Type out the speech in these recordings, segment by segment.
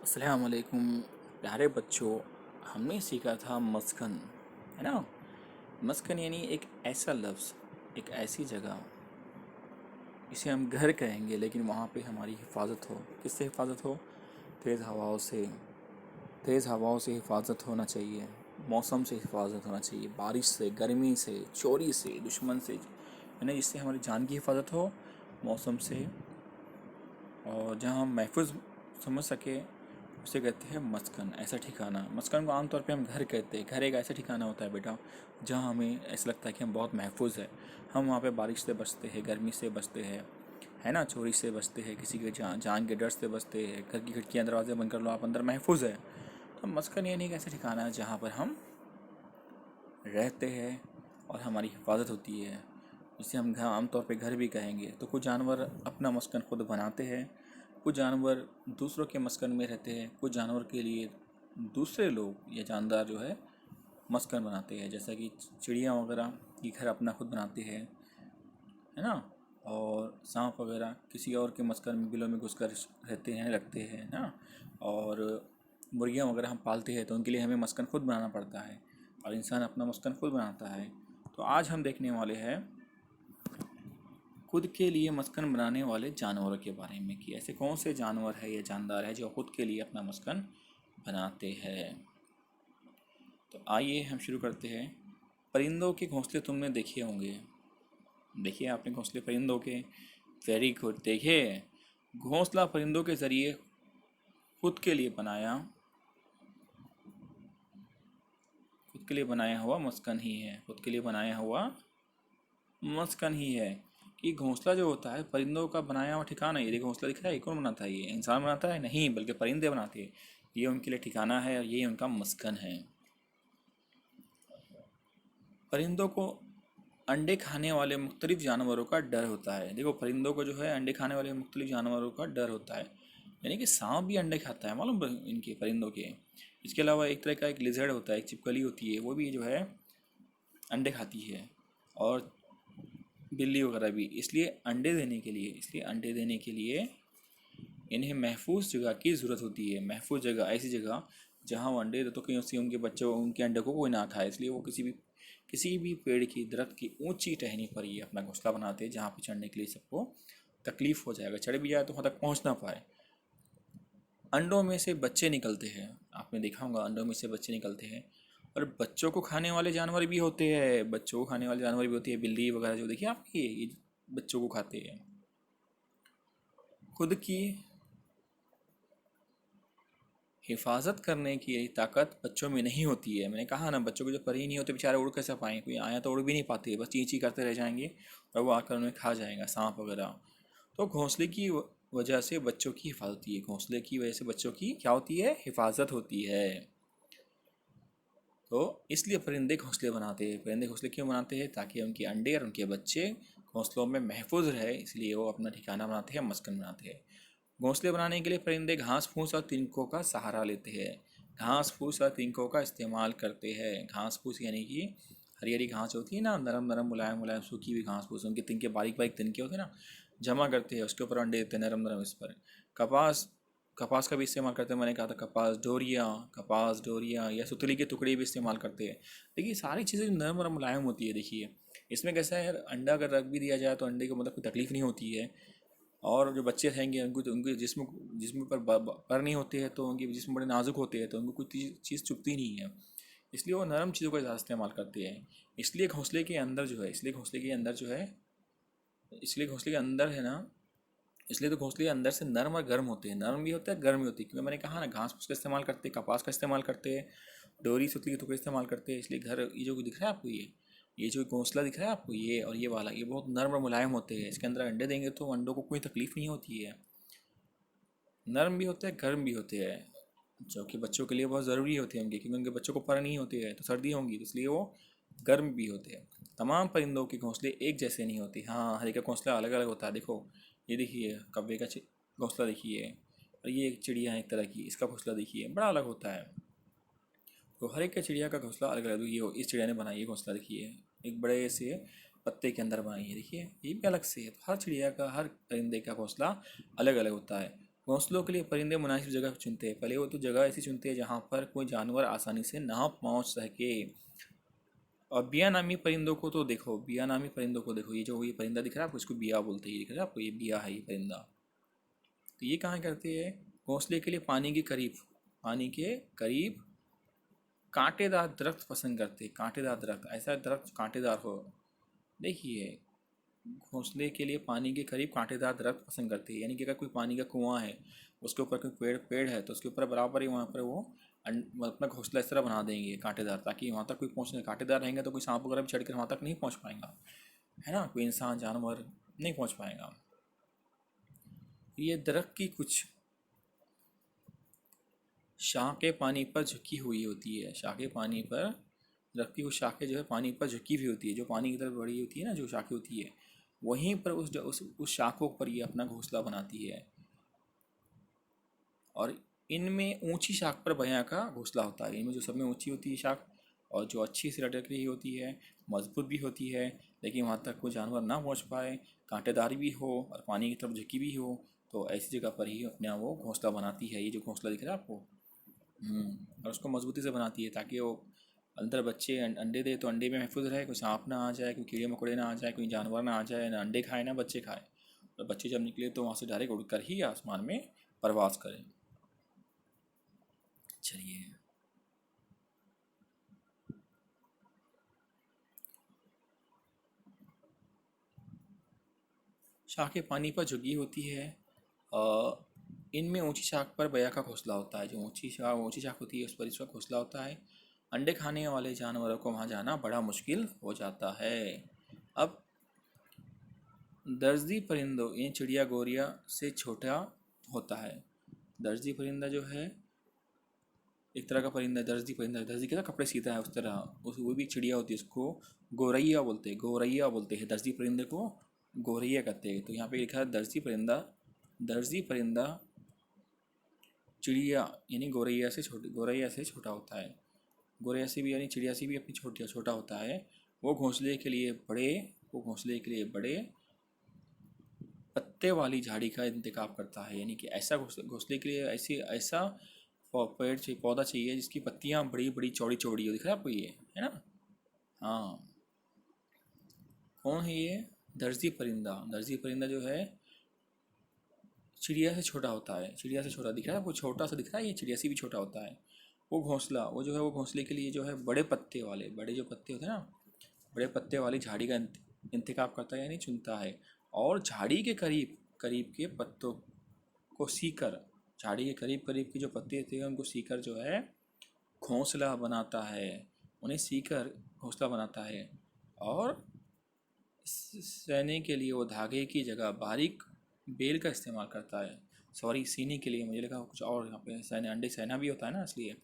अस्सलाम वालेकुम प्यारे बच्चों। हमने सीखा था मस्कन, है ना। मस्कन यानी एक ऐसा लफ्ज़, एक ऐसी जगह, इसे हम घर कहेंगे लेकिन वहाँ पे हमारी हिफाजत हो। किससे हिफाजत हो? तेज़ हवाओं से। तेज़ हवाओं से हिफाजत होना चाहिए, मौसम से हिफाजत होना चाहिए, बारिश से, गर्मी से, चोरी से, दुश्मन से, है ना, जिससे हमारी जान की हिफाजत हो, मौसम से। और जहाँ हम महफूज समझ सके उसे कहते हैं मस्कन, ऐसा ठिकाना। मस्कन को आमतौर पे हम घर कहते हैं। घर एक ऐसा ठिकाना होता है बेटा जहाँ हमें ऐसा लगता है कि हम बहुत महफूज है। हम वहाँ पे बारिश से बचते हैं, गर्मी से बचते हैं, है ना, चोरी से बचते हैं, किसी के जान के डर से बचते हैं। घर की खिड़कियाँ दरवाजे बंद कर लो, आप अंदर महफूज है। तो मस्कन यानी एक ऐसा ठिकाना है जहाँ पर हम रहते हैं और हमारी हिफाजत होती है, जिसे हम घर आमतौर पे घर भी कहेंगे। तो कुछ जानवर अपना मस्कन खुद बनाते हैं, कुछ जानवर दूसरों के मस्कन में रहते हैं, कुछ जानवर के लिए दूसरे लोग या जानदार जो है मस्कन बनाते हैं, जैसा कि चिड़िया वगैरह ये घर अपना खुद बनाते हैं, है ना। और सांप वगैरह किसी और के मस्कन में, बिलों में घुसकर रहते हैं, रखते हैं ना। और मुर्गियाँ वगैरह हम पालते हैं तो उनके लिए हमें मस्कन खुद बनाना पड़ता है, और इंसान अपना मस्कन खुद बनाता है। तो आज हम देखने वाले हैं खुद के लिए मस्कन बनाने वाले जानवरों के बारे में, कि ऐसे कौन से जानवर है या जानदार है जो खुद के लिए अपना मस्कन बनाते हैं। तो आइए हम शुरू करते हैं। परिंदों के घोंसले तुमने देखे होंगे, देखिए आपने घोंसले परिंदों के। Very good. देखिए, घोंसला परिंदों के ज़रिए खुद के लिए बनाया, खुद के लिए बनाया हुआ मस्कन ही है। खुद के लिए बनाया हुआ मस्कन ही है। कि घोंसला जो होता है परिंदों का बनाया हुआ ठिकाना। ये देखो घोंसला दिख रहा है, ये कौन बनाता है? ये इंसान बनाता है? नहीं, बल्कि परिंदे बनाते हैं। ये उनके लिए ठिकाना है और ये उनका मस्कन है। परिंदों को अंडे खाने वाले मुख्तलिफ जानवरों का डर होता है। देखो, परिंदों को जो है अंडे खाने वाले मुख्तलिफ जानवरों का डर होता है। यानी कि सांप भी अंडे खाता है, मालूम इनके परिंदों के। इसके अलावा एक तरह का एक लिजर्ड होता है, एक छिपकली होती है, वो भी जो है अंडे खाती है। और बिल्ली वगैरह भी। इसलिए अंडे देने के लिए इन्हें महफूज जगह की ज़रूरत होती है। महफूज जगह, ऐसी जगह जहाँ वो अंडे दे तो कहीं उससे उनके बच्चों, उनके अंडे को कोई ना खाए। इसलिए वो किसी भी पेड़ की, दरख्त की ऊंची टहनी पर ये अपना घोंसला बनाते हैं, जहाँ पे चढ़ने के लिए सबको तकलीफ़ हो जाएगा, चढ़ भी जाए तो वहाँ तक पहुँच ना पाए। अंडों में से बच्चे निकलते हैं। आपने देखा होगा, अंडों में से बच्चे निकलते हैं। और बच्चों को खाने वाले जानवर भी होते हैं, बच्चों को खाने वाले जानवर भी होती है, बिल्ली वगैरह जो देखिए आपकी, ये बच्चों को खाते हैं। खुद की हिफाजत करने की ताकत बच्चों में नहीं होती है। मैंने कहा ना, बच्चों को जो परी नहीं होते बेचारे, उड़ कैसे पाएँ? कोई आया तो उड़ भी नहीं पाते, बस चीं चीं करते रह जाएंगे और वो आकर उन्हें खा जाएगा, सांप वगैरह। तो घोंसले की वजह से बच्चों की हिफाजत होती है। घोंसले की वजह से बच्चों की क्या होती है? हिफाजत होती है। तो इसलिए परिंदे घोंसले बनाते हैं। परिंदे घोंसले क्यों बनाते हैं? ताकि उनके अंडे और उनके बच्चे घोंसलों में महफूज रहे, इसलिए वो अपना ठिकाना बनाते हैं, मस्कन बनाते हैं। घोंसले बनाने के लिए परिंदे घास फूस और तिनकों का सहारा लेते हैं। घास फूस और तिनकों का इस्तेमाल करते हैं। घास फूस यानी कि हरी हरी घास होती है ना, नरम नरम मुलायम मुलायम सूखी हुई घास फूस, उनके तिनके बारीक बारीक तिनके होते हैं ना, जमा करते हैं, उसके ऊपर अंडे देते हैं नरम नरम। इस पर कपास, कपास का भी इस्तेमाल करते हैं। मैंने कहा था कपास डोरियाँ या सुतली के टुकड़े भी इस्तेमाल करते हैं। देखिए, सारी चीज़ें जो नरम और मुलायम होती है। देखिए, इसमें कैसा है, अंडा अगर रख भी दिया जाए तो अंडे को मतलब कोई तकलीफ़ नहीं होती है। और जो बच्चे रहेंगे उनको तो उनके जिस्म जिस्म पर पर नहीं होते हैं, तो उनके जिस्म बड़े नाजुक होते हैं, तो उनको कोई चीज़ चुभती नहीं है। इसलिए वो नरम चीज़ों का ज़्यादा इस्तेमाल करते हैं। इसलिए घोंसले के अंदर जो है इसलिए घोंसले के अंदर जो है इसलिए घोंसले के अंदर है ना, इसलिए तो घोंसले अंदर से नरम और गर्म होते हैं। नरम भी होता है, गर्म भी होती है, क्योंकि मैंने कहा ना, घास फूस का इस्तेमाल करते हैं, कपास का इस्तेमाल करते हैं, डोरी सुतली के टुकड़े इस्तेमाल करते हैं। इसलिए घर, ये जो दिख रहा है आपको, ये जो घोंसला दिख रहा है आपको, ये और ये वाला, ये बहुत नरम और मुलायम होते हैं। इसके अंदर अंडे देंगे तो अंडों को कोई तकलीफ़ नहीं होती है। नरम भी होते हैं, गर्म भी होते हैं, जो कि बच्चों के लिए बहुत ज़रूरी होते हैं उनके, क्योंकि उनके बच्चों को पर नहीं होती है तो सर्दी होंगी, तो इसलिए वो गर्म भी होते हैं। तमाम परिंदों के घोंसले एक जैसे नहीं होते। हाँ, हर एक का घोंसला अलग अलग होता है। देखो, ये देखिए कौवे का घोंसला देखिए, और ये एक चिड़िया है एक तरह की, इसका घोंसला देखिए बड़ा अलग होता है। तो हर एक के चिड़िया का घोंसला अलग अलग। ये इस चिड़िया ने बनाई है घोंसला, देखिए एक बड़े से पत्ते के अंदर बनाई है, देखिए ये भी अलग से है। तो हर चिड़िया का, हर परिंदे का घोंसला अलग अलग होता है। घोंसलों के लिए परिंदे मुनासिब जगह चुनते हैं। पहले वो तो जगह ऐसी चुनते हैं जहाँ पर कोई जानवर आसानी से ना पहुँच सके। और बिया नामी परिंदों को तो देखो, बिया नामी परिंदों को देखो, ये परिंदा दिख रहा है आपको, इसको बिया बोलते हैं, ये दिख रहा है आपको, ये बिया है ये परिंदा। तो ये कहाँ करते हैं? घोंसले के लिए पानी के करीब, पानी के करीब कांटेदार दरख्त पसंद करते हैं। कांटेदार दरख्त, ऐसा दरख्त कांटेदार हो। देखिए, घोंसले के लिए पानी के करीब कांटेदार दरख्त पसंद करती है। यानी कि अगर कोई पानी का कुआं है, उसके ऊपर कोई पेड़ पेड़ है, तो उसके ऊपर बराबर ही वहाँ पर वो अपना घोंसला इस तरह बना देंगे कांटेदार, ताकि वहाँ तक कोई पहुँच नहीं। कांटेदार रहेंगे तो कोई सांप वगैरह भी चढ़ कर वहाँ तक नहीं पहुँच पाएगा, है ना, कोई इंसान जानवर नहीं पहुँच पाएगा। ये दरख्त की कुछ शाखें पानी पर झुकी हुई होती है। शाखें पानी पर, दरख्त की कुछ शाखें जो है पानी पर झुकी हुई होती है। जो पानी की तरफ बड़ी होती है ना, जो शाखें होती है, वहीं पर उस शाखों पर ये अपना घोंसला बनाती है। और इनमें ऊंची शाख पर बया का घोंसला होता है। इनमें जो सब में ऊंची होती है शाख, और जो अच्छी से लटक रही होती है, मजबूत भी होती है, लेकिन वहाँ तक कोई जानवर ना पहुँच पाए, कांटेदार भी हो और पानी की तरफ झुकी भी हो, तो ऐसी जगह पर ही अपना वो घोंसला बनाती है। ये जो घोंसला दिख रहा है आपको, और उसको मजबूती से बनाती है ताकि वो अंदर बच्चे अंडे दे तो अंडे में महफूज रहे, कोई सांप ना आ जाए, कोई कीड़े मकोड़े ना आ जाए, कोई जानवर ना आ जाए, ना अंडे खाए ना बच्चे खाए। और बच्चे जब निकले तो वहाँ से डायरेक्ट उड़कर ही आसमान में परवास करें। चलिए, शाखें पानी पर झुकी होती है। इनमें ऊंची शाख पर बया का घोंसला होता है। जो ऊंची शाख होती है उस पर इसका घोंसला होता है। अंडे खाने वाले जानवरों को वहाँ जाना बड़ा मुश्किल हो जाता है। अब दर्जी परिंदों, ये चिड़िया गोरिया से छोटा होता है। दर्जी परिंदा जो है एक तरह का परिंदा, दर्जी परिंदा, दर्जी कैसा कपड़े सीता है उस तरह, उस वो भी एक चिड़िया होती है, उसको गौरैया बोलते हैं। गौरैया बोलते हैं दर्जी परिंदे को, गौरैया कहते हैं। तो यहाँ पे लिखा है दर्जी परिंदा, दर्जी परिंदा चिड़िया यानी गौरैया से छोटा होता है। गौरैया से भी यानी चिड़िया से भी अपनी छोटा होता है। वो घोंसले के लिए बड़े वो घोंसले के लिए बड़े पत्ते वाली झाड़ी का इंतखाब करता है। यानी कि ऐसा घोंसले के लिए ऐसा पेड़ चाहिए, पौधा चाहिए जिसकी पत्तियाँ बड़ी बड़ी चौड़ी चौड़ी हो। दिख रहा है आपको ये, है ना? हाँ। कौन है ये? दर्जी परिंदा। दर्जी परिंदा जो है चिड़िया से छोटा होता है। चिड़िया से छोटा दिख रहा है, वो छोटा सा दिख रहा है, ये चिड़िया से भी छोटा होता है। वो जो है वो घोंसले के लिए जो है बड़े पत्ते वाले, बड़े जो पत्ते होते हैं ना, बड़े पत्ते वाली झाड़ी का इंतखाब करता है, यानी चुनता है। और झाड़ी के करीब करीब के पत्तों को सीकर, झाड़ी के करीब करीब के जो पत्ते थे उनको सीकर जो है घोंसला बनाता है। उन्हें सीकर घोंसला बनाता है। और सहने के लिए वो धागे की जगह बारीक बेल का इस्तेमाल करता है। सॉरी, सीने के लिए मुझे लगा कुछ और। यहाँ पे सहने, अंडे सहना भी होता है ना, इसलिए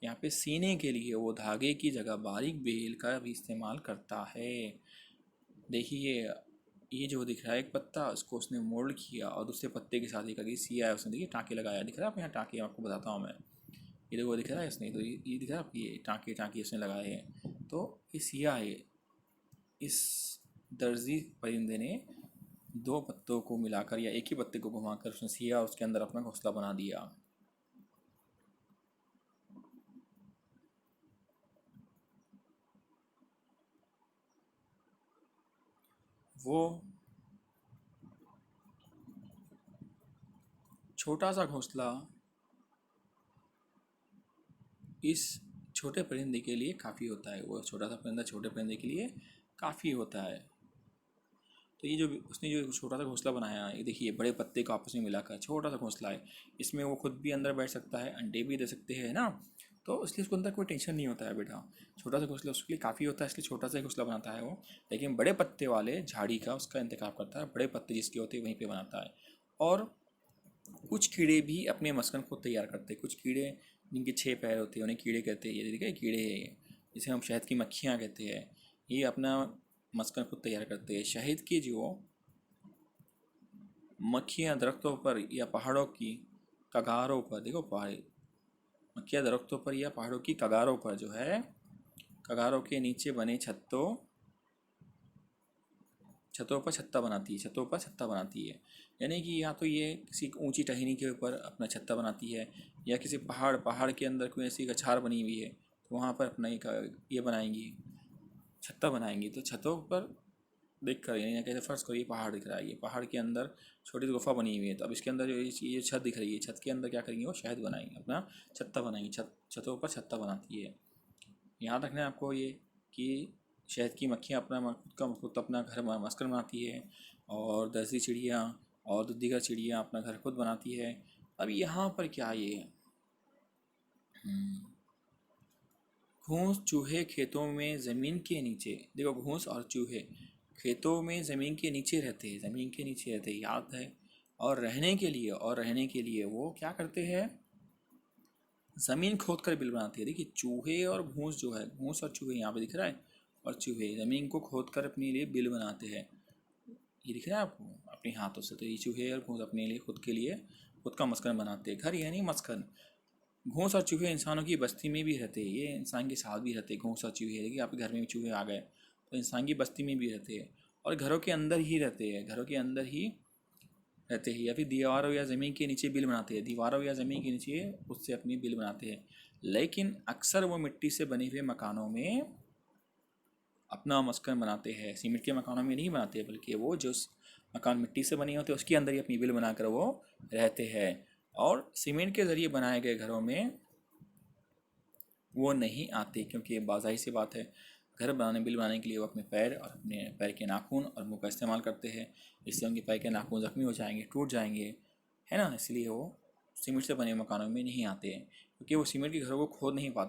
यहाँ पे सीने के लिए वो धागे की जगह बारीक बेल का भी इस्तेमाल करता है। देखिए, ये जो दिख रहा है एक पत्ता, उसको उसने मोल्ड किया और दूसरे पत्ते के साथ एक आगे सिया है उसने। देखिए टाँके लगाया, दिख रहा है आप यहाँ टाँके, आपको बताता हूँ मैं। ये देखो दिख रहा है इसने, तो ये दिख रहा है आपको, ये टाँके टाँके इसने लगाए हैं। तो ये सिया है। इस दर्जी परिंदे ने दो पत्तों को मिलाकर या एक ही पत्ते को घुमाकर उसने सिया और उसके अंदर अपना घोंसला बना दिया। वो छोटा सा घोंसला इस छोटे परिंदे के लिए काफ़ी होता है। वो छोटा सा परिंदा छोटे परिंदे के लिए काफ़ी होता है। तो ये जो उसने जो छोटा सा घोंसला बनाया, ये देखिए बड़े पत्ते को आपस में मिलाकर छोटा सा घोंसला है। इसमें वो खुद भी अंदर बैठ सकता है, अंडे भी दे सकते हैं ना, तो इसलिए उसको अंदर कोई टेंशन नहीं होता है बेटा। छोटा सा घोंसला उसके लिए काफ़ी होता है, इसलिए छोटा सा घोंसला बनाता है वो। लेकिन बड़े पत्ते वाले झाड़ी का उसका इंतखाब करता है, बड़े पत्ते जिसके होते हैं वहीं पर बनाता है। और कुछ कीड़े भी अपने मस्कन खुद तैयार करते हैं। कुछ कीड़े जिनके 6 पैर होते हैं उन्हें कीड़े कहते हैं। ये देखिए कीड़े हैं ये, जिसे हम शहद की मक्खियाँ कहते हैं। ये अपना मस्कन खुद तैयार करते हैं। शहद की जो मक्खियाँ दरख्तों पर या पहाड़ों की कगारों पर, देखो पहाड़, मक्खियाँ दरख्तों पर या पहाड़ों की कगारों पर जो है, कगारों के नीचे बने छतों पर छत्ता बनाती है, छतों पर छत्ता बनाती है। यानी कि या तो ये किसी ऊंची टहनी के ऊपर अपना छत्ता बनाती है, या किसी पहाड़ के अंदर कोई ऐसी गछार बनी हुई है तो वहाँ पर अपना ये बनाएंगी, छत्ता बनाएंगी। तो छतों पर देख कर, यानी कैसे फर्श करो ये पहाड़ दिख रहा है, ये पहाड़ के अंदर छोटी सी गुफा बनी हुई है, तो अब इसके अंदर जो ये छत दिख रही है, छत के अंदर क्या करेंगे वो शहद बनाएंगे, अपना छत्ता बनाएंगे। छतों पर छत्ता बनाती है। यहाँ रखना है आपको ये कि शहद की मक्खियाँ खुद अपना घर मस्कर बनाती है, और दरसी चिड़िया और दीगर चिड़िया अपना घर खुद बनाती है। अब यहाँ पर क्या ये घूस चूहे खेतों में ज़मीन के नीचे, देखो घूस और चूहे खेतों में ज़मीन के नीचे रहते हैं, ज़मीन के नीचे रहते हैं, याद है। और रहने के लिए वो क्या करते हैं, ज़मीन खोद कर बिल बनाती है। देखिए चूहे और घूस जो है, घूस और चूहे यहाँ पे दिख रहा है, और चूहे ज़मीन को खोद कर अपने लिए बिल बनाते हैं। ये दिख रहा है आपको अपने हाथों से। तो ये चूहे और घूस अपने लिए खुद का मस्कन बनाते हैं। घर यानी मस्कन। घूस और चूहे इंसानों की बस्ती में भी रहते हैं, ये इंसान के साथ भी रहते हैं घूस और चूहे। देखिए आपके घर में भी चूहे आ गए तो इंसान की बस्ती में भी रहते हैं, और घरों के अंदर ही रहते हैं, घरों के अंदर ही रहते हैं, या फिर दीवारों या ज़मीन के नीचे बिल बनाते हैं, दीवारों या ज़मीन के नीचे उससे अपनी बिल बनाते हैं। लेकिन अक्सर वो मिट्टी से बने हुए मकानों में अपना मस्कन बनाते हैं। सीमेंट के मकानों में नहीं बनाते, बल्कि वो जो मकान मिट्टी से बने होते हैं उसके अंदर ही अपनी बिल बनाकर वो रहते हैं। और सीमेंट के ज़रिए बनाए गए घरों में वो नहीं आते, क्योंकि ये बाज़ाही सी बात है, बिल बनाने के लिए वो अपने पैर और अपने पैर के नाखून और मुंह का इस्तेमाल करते हैं। इससे उनके पैर के नाखून ज़ख्मी हो जाएंगे, टूट जाएंगे, है ना। इसलिए वो सीमेंट से बने मकानों में नहीं आते हैं, क्योंकि वो सीमेंट के घरों को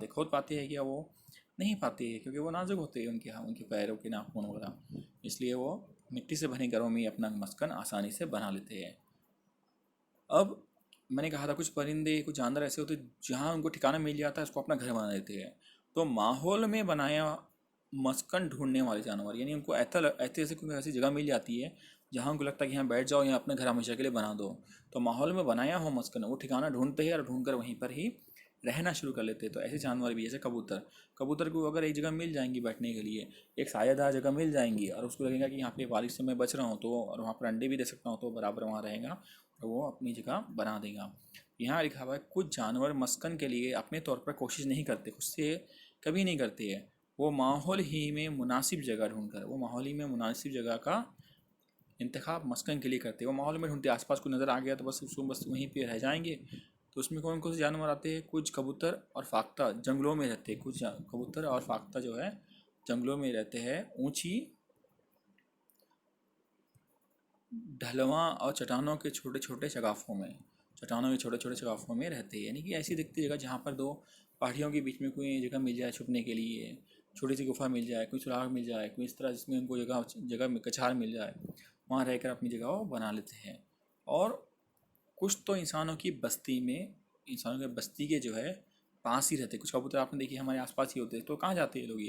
खोद पाते हैं क्या, वो नहीं पाते हैं, क्योंकि वो नाजुक होते हैं उनके पैरों के नाखून वगैरह। इसलिए वो मिट्टी से बने घरों में अपना मस्कन आसानी से बना लेते हैं। अब मैंने कहा था कुछ परिंदे, कुछ जानवर ऐसे होते हैं जहाँ उनको ठिकाना मिल जाता है उसको अपना घर बना देते हैं। तो माहौल में बनाया मस्कन ढूंढने वाले जानवर, यानी उनको ऐसे ऐसे कोई ऐसी जगह मिल जाती है जहाँ उनको लगता है कि यहाँ बैठ जाओ, यहाँ अपने घर हमेशा के लिए बना दो। तो माहौल में बनाया हो मस्कन, वो ठिकाना ढूंढते हैं और ढूंढ कर वहीं पर ही रहना शुरू कर लेते हैं। तो ऐसे जानवर भी, जैसे कबूतर, कबूतर को अगर एक जगह मिल जाएंगी बैठने के लिए, एक सायादार जगह मिल जाएंगी, और उसको लगेगा कि यहाँ पे बारिश से मैं बच रहा हूँ, तो और वहाँ पर अंडे भी दे सकता हूँ, तो बराबर वहाँ रहेगा, तो वो अपनी जगह बना देगा। यहाँ लिखा हुआ है कुछ जानवर मस्कन के लिए अपने तौर पर कोशिश नहीं करते, खुद से कभी नहीं करते हैं। वो माहौल ही में मुनासिब जगह ढूंढकर, वो माहौल ही में मुनासिब जगह का इंतखाब मस्कन के लिए करते हैं। वो माहौल में ढूंढते, आसपास को नज़र आ गया तो बस वहीं पे रह जाएंगे। तो उसमें कौन कौन से जानवर आते हैं, कुछ कबूतर और फाख्ता जंगलों में रहते हैं, कुछ कबूतर और फाख्ता जो है जंगलों में रहते हैं, ऊंची ढलवां और चट्टानों के छोटे छोटे शगाफों में रहते हैं। यानी कि ऐसी दिखती जगह जहाँ पर दो पहाड़ियों के बीच में कोई जगह मिल जाए छुपने के लिए, छोटी सी गुफा मिल जाए, कोई सुराग मिल जाए, कोई इस तरह जिसमें उनको जगह जगह में कछार मिल जाए, वहाँ रहकर अपनी जगह वो बना लेते हैं। और कुछ तो इंसानों के बस्ती के जो है पास ही रहते हैं। कुछ कबूतर आपने देखिए हमारे आसपास ही होते हैं, तो कहाँ जाते हैं लोग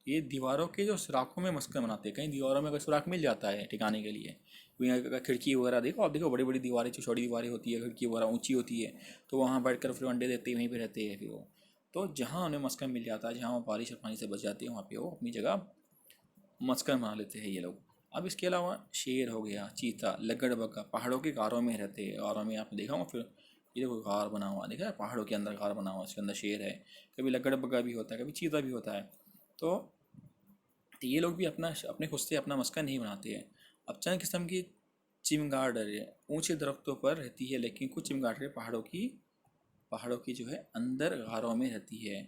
ये दीवारों के जो सुराखों में मस्कन बनाते हैं। कहीं दीवारों में अगर सुराख मिल जाता है ठिकाने के लिए, कोई अगर खिड़की वगैरह देखो, आप देखो बड़ी बड़ी दीवारें, छोटी दीवारें होती है, खिड़की वगैरह ऊंची होती है, तो वहाँ बैठ कर फिर अंडे देते हैं, वहीं पर रहते हैं फिर वो। तो जहाँ उन्हें मस्कन मिल जाता है, जहाँ वो बारिश और पानी से बच जाती है, वहाँ पर वो अपनी जगह मस्कन बना लेते हैं ये लोग। अब इसके अलावा शेर हो गया, चीता, लकड़बग्गा पहाड़ों के गारों में रहते हैं। गारों में आपने देखा होगा, फिर ये देखो गार बना हुआ देखा है, पहाड़ों के अंदर गार बना हुआ, इसके अंदर शेर है, कभी लकड़बग्गा भी होता है, कभी चीता भी होता है। तो ये लोग भी अपने खुद से अपना मस्कन नहीं बनाते हैं। अब चंद किस्म की चिमगाडर ऊंचे दरख्तों पर रहती है, लेकिन कुछ चिमगाडरें पहाड़ों की जो है अंदर गारों में रहती है,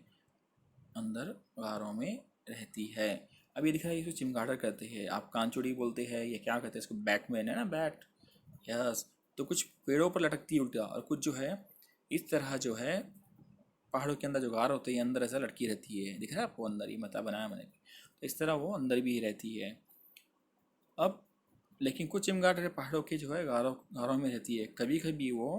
अंदर गारों में रहती है। अब ये दिख रहा है, इसको चिमगाडर कहते हैं, आप कांचुड़ी बोलते हैं, ये क्या कहते हैं इसको, बैटमैन है ना, बैट, यस। तो कुछ पेड़ों पर लटकती है उल्टा, और कुछ जो है इस तरह जो है पहाड़ों के अंदर जो गार होते हैं अंदर ऐसा लटकी रहती है, दिख रहा है आपको, अंदर ही मता बनाया मैंने, तो इस तरह वो अंदर भी रहती है। अब लेकिन कुछ चिमगाडर पहाड़ों के जो है गारों गारों में रहती है, कभी कभी वो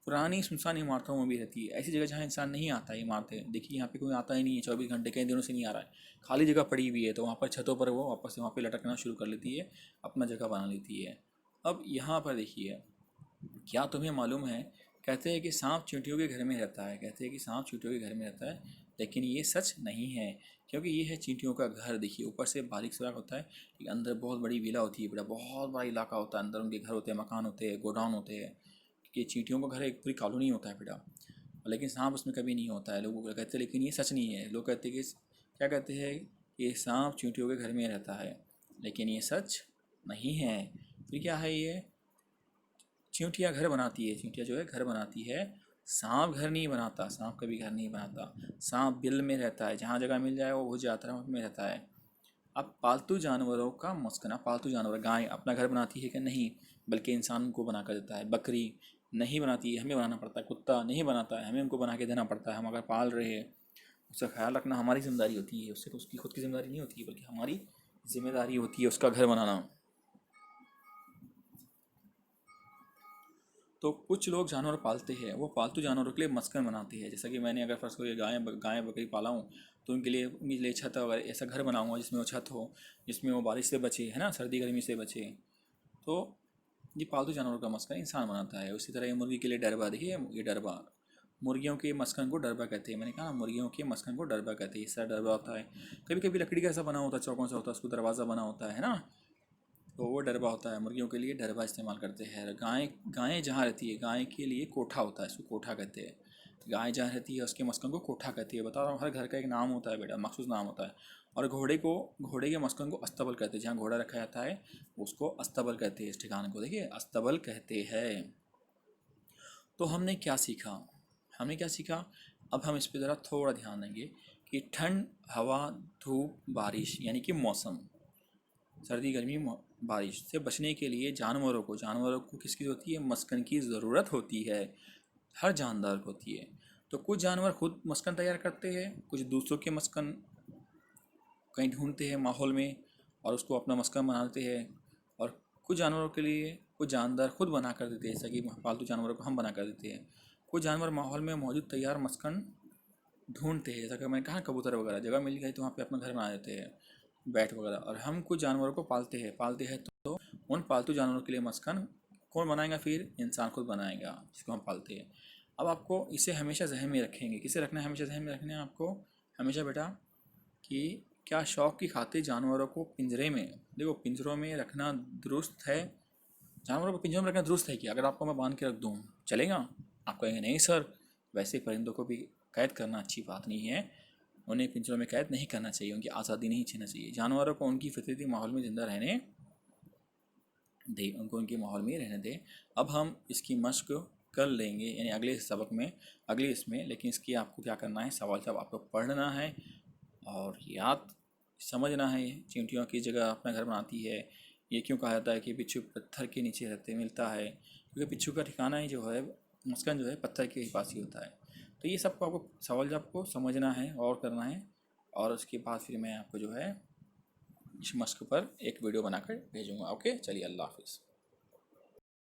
पुरानी सुनसान इमारतों में भी रहती है, ऐसी जगह जहाँ इंसान नहीं आता है। इमारतें देखिए, यहाँ पे कोई आता ही नहीं है 24 घंटे, कई दिनों से नहीं आ रहा है, खाली जगह पड़ी हुई है, तो वहाँ पर छतों पर वो वापस से वहाँ पे लटकना शुरू कर लेती है, अपना जगह बना लेती है। अब यहाँ पर देखिए, क्या तुम्हें मालूम है, कहते हैं कि सांप चींटियों के घर में रहता है, कहते हैं कि सांप चींटियों के घर में रहता है। लेकिन ये सच नहीं है, क्योंकि ये है चींटियों का घर। देखिए ऊपर से बारीक सुराख होता है, लेकिन अंदर बहुत बड़ी विला होती है, बड़ा बहुत बड़ा इलाका होता है, अंदर उनके घर होते हैं, मकान होते हैं, गोडाउन होते हैं। क्योंकि चींटियों का घर एक पूरी कॉलोनी होता है बेटा। लेकिन सांप उसमें कभी नहीं होता है, लोग कहते हैं, लेकिन ये सच नहीं है। लोग कहते हैं कि क्या कहते हैं, ये सांप चींटियों के घर में रहता है, लेकिन ये सच नहीं है। फिर क्या है ये, चींटियाँ घर बनाती है, चींटियाँ जो है घर बनाती है, सांप घर नहीं बनाता, सांप कभी घर नहीं बनाता। सांप बिल में रहता है, जहाँ जगह मिल जाए वो घुस जाता है, उसमें रहता है। अब पालतू जानवरों का मस्कना, पालतू जानवर गाय अपना घर बनाती है कि नहीं, बल्कि इंसान को बना कर देता है। बकरी नहीं बनाती है, हमें बनाना पड़ता है। कुत्ता नहीं बनाता है, हमें उनको बना के देना पड़ता है। हम अगर पाल रहे हैं, उसका ख्याल रखना हमारी जिम्मेदारी होती है, उससे तो उसकी खुद की जिम्मेदारी नहीं होती है, बल्कि हमारी जिम्मेदारी होती है उसका घर बनाना। तो कुछ लोग जानवर पालते हैं, वो पालतू जानवरों के लिए मस्कन बनाते हैं। जैसा कि मैंने अगर फर्स्ट कोई गाय बकरी पाला हूँ, तो उनके लिए छत वगैरह ऐसा घर बनाऊंगा जिसमें वो छत हो, जिसमें वो बारिश से बचे, है ना, सर्दी गर्मी से बचे। तो ये पालतू जानवरों का मस्कन इंसान बनाता है। उसी तरह ये मुर्गी के लिए डरबा, देखिए ये डरबा, मुर्गियों के मस्कन को डरबा कहते हैं। मैंने कहा मुर्गियों के मस्कन को डरबा कहते हैं। इस तरह डरबा होता है, कभी कभी लकड़ी का ऐसा बना होता है, चौकों से होता है, उसको दरवाज़ा बना होता है ना, तो वो डरबा होता है। मुर्गियों के लिए डरबा इस्तेमाल करते हैं। गाय गायें जहाँ रहती है, गाय के लिए कोठा होता है, इसको कोठा कहते हैं। गाय जहाँ रहती है उसके मस्कन को कोठा कहती है। बता रहा हूँ, हर घर का एक नाम होता है बेटा, मखसूस नाम होता है। और घोड़े के मस्कन को अस्तबल कहते हैं, जहाँ घोड़ा रखा जाता है उसको अस्तबल कहते हैं। इस ठिकाने को देखिए अस्तबल कहते हैं। तो हमने क्या सीखा, हमने क्या सीखा, अब हम इस पर ज़रा थोड़ा ध्यान देंगे कि ठंड, हवा, धूप, बारिश यानी कि मौसम, सर्दी गर्मी बारिश से बचने के लिए जानवरों को किसकी होती है, मस्कन की ज़रूरत होती है। हर जानदार को होती है। तो कुछ जानवर खुद मस्कन तैयार करते हैं, कुछ दूसरों के मस्कन कहीं ढूंढते हैं माहौल में और उसको अपना मस्कन बनाते हैं। और कुछ जानवरों के लिए कुछ जानदार खुद बना कर देते हैं, जैसा कि पालतू जानवरों को हम बना कर देते हैं। कुछ जानवर माहौल में मौजूद तैयार मस्कन ढूंढते हैं, जैसा कि मैंने कहा कबूतर वगैरह जगह मिल गई तो वहाँ पे अपना घर बना देते हैं, बैट वगैरह। और हम कुछ जानवरों को पालते हैं तो उन पालतू जानवरों के लिए मस्कन कौन बनाएगा, फिर इंसान खुद बनाएगा जिसको हम पालते हैं। अब आपको इसे हमेशा जहन में रखेंगे, किसे रखना है हमेशा जहन में रखना है आपको, हमेशा बेटा, कि क्या शौक की खातिर जानवरों को पिंजरे में, देखो पिंजरों में रखना दुरुस्त है, जानवरों को पिंजरों में रखना दुरुस्त है कि अगर आपको मैं बांध के रख दूँ चलेगा? आप कहेंगे नहीं सर, वैसे परिंदों को भी कैद करना अच्छी बात नहीं है, उन्हें पिंजरों में कैद नहीं करना चाहिए, उनकी आज़ादी नहीं छीनना चाहिए। जानवरों को उनकी फितरती माहौल में ज़िंदा रहने दे, उनको उनके माहौल में रहने दे। अब हम इसकी मशक कर लेंगे, यानी अगले सबक में, अगले इसमें। लेकिन इसकी आपको क्या करना है, सवाल जवाब आपको पढ़ना है और याद समझना है। चींटियों की जगह अपना घर बनाती है, ये क्यों कहा जाता है कि बिच्छू पत्थर के नीचे रहते मिलता है, क्योंकि बिच्छू का ठिकाना ही जो है, मस्कन जो है पत्थर के पास ही होता है। तो ये सब आपको सवाल जवाब को समझना है और करना है। और उसके बाद फिर मैं आपको जो है इस मस्क पर एक वीडियो बनाकर भेजूँगा। ओके, चलिए, अल्लाह हाफिज़।